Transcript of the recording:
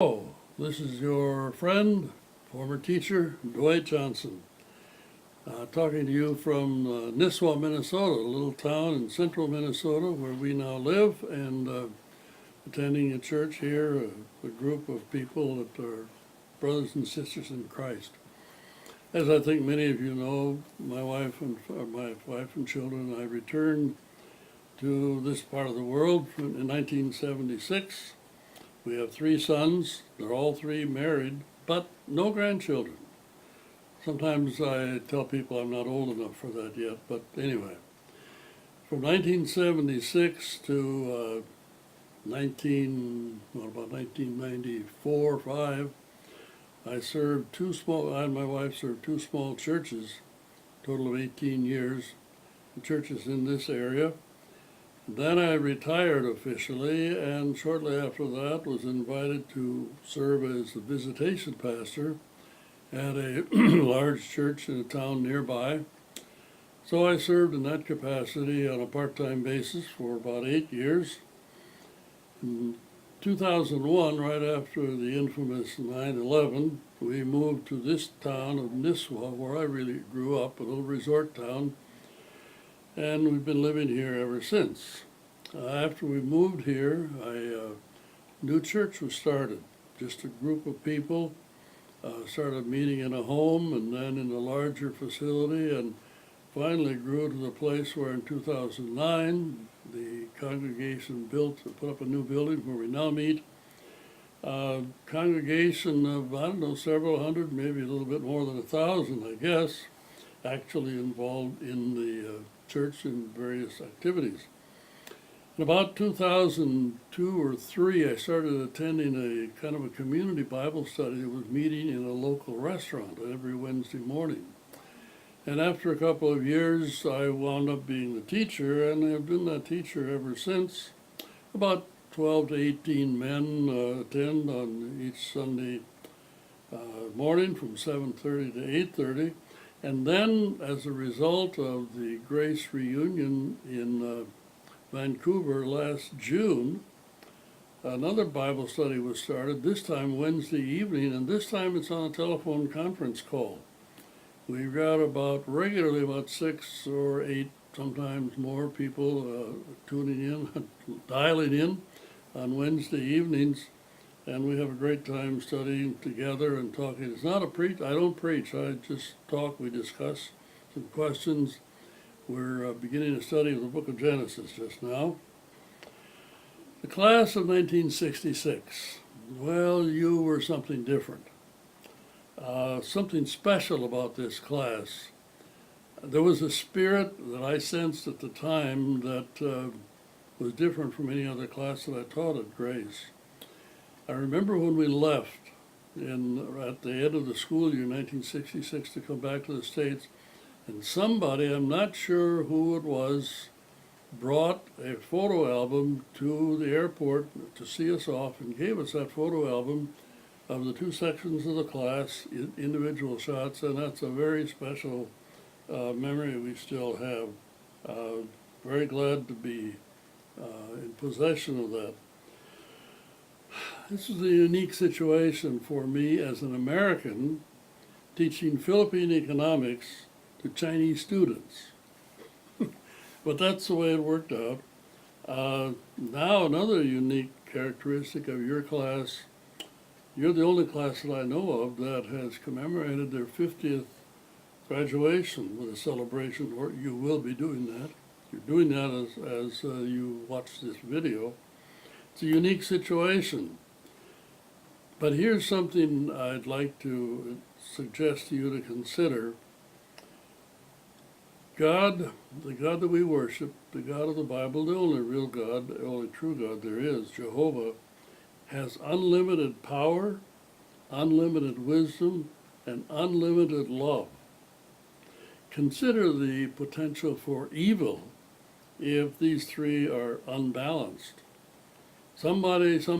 Hello, this is your friend, former teacher, Dwight Johnson, talking to you from Nisswa, Minnesota, a little town in central Minnesota where we now live, and attending a church here, a group of people that are brothers and sisters in Christ. As I think many of you know, my wife and children and I returned to this part of the world in 1976. We have 3 sons. They're all 3 married, but no grandchildren. Sometimes I tell people I'm not old enough for that yet, but anyway. From 1976 to about 1994 or 5, I and my wife served 2 small churches, a total of 18 years, churches in this area. Then I retired officially, and shortly after that was invited to serve as the visitation pastor at a large church in a town nearby. So I served in that capacity on a part-time basis for about 8 years. In 2001, right after the infamous 9/11, we moved to this town of Nisswa, where I really grew up, a little resort town, and we've been living here ever since. After we moved here, a new church was started. Just a group of people started meeting in a home and then in a larger facility, and finally grew to the place where in 2009 the congregation put up a new building where we now meet. Congregation of, I don't know, several hundred, maybe a little bit more than 1,000, I guess, actually involved in the church in various activities. In about 2002 or 3, I started attending a kind of a community Bible study that was meeting in a local restaurant every Wednesday morning. And after a couple of years, I wound up being the teacher, and I've been that teacher ever since. About 12 to 18 men attend on each Sunday morning from 7:30 to 8:30. And then, as a result of the Grace Reunion in Vancouver last June, another Bible study was started, this time Wednesday evening, and this time it's on a telephone conference call. We've got regularly about 6 or 8, sometimes more people tuning in, dialing in on Wednesday evenings, and we have a great time studying together and talking. It's not I don't preach, I just talk, we discuss some questions. We're beginning a study of the book of Genesis just now. The class of 1966, well, you were something different. Something special about this class. There was a spirit that I sensed at the time that was different from any other class that I taught at Grace. I remember when we left at the end of the school year, 1966, to come back to the States, and somebody, I'm not sure who it was, brought a photo album to the airport to see us off and gave us that photo album of the 2 sections of the class, individual shots, and that's a very special memory we still have. Very glad to be in possession of that. This is a unique situation for me as an American teaching Philippine economics to Chinese students. But that's the way it worked out. Now another unique characteristic of your class, you're the only class that I know of that has commemorated their 50th graduation with a celebration, or you will be doing that. You're doing that as you watch this video. It's a unique situation. But here's something I'd like to suggest to you to consider. God, the God that we worship, the God of the Bible, the only real God, the only true God there is, Jehovah, has unlimited power, unlimited wisdom, and unlimited love. Consider the potential for evil if these 3 are unbalanced. Somebody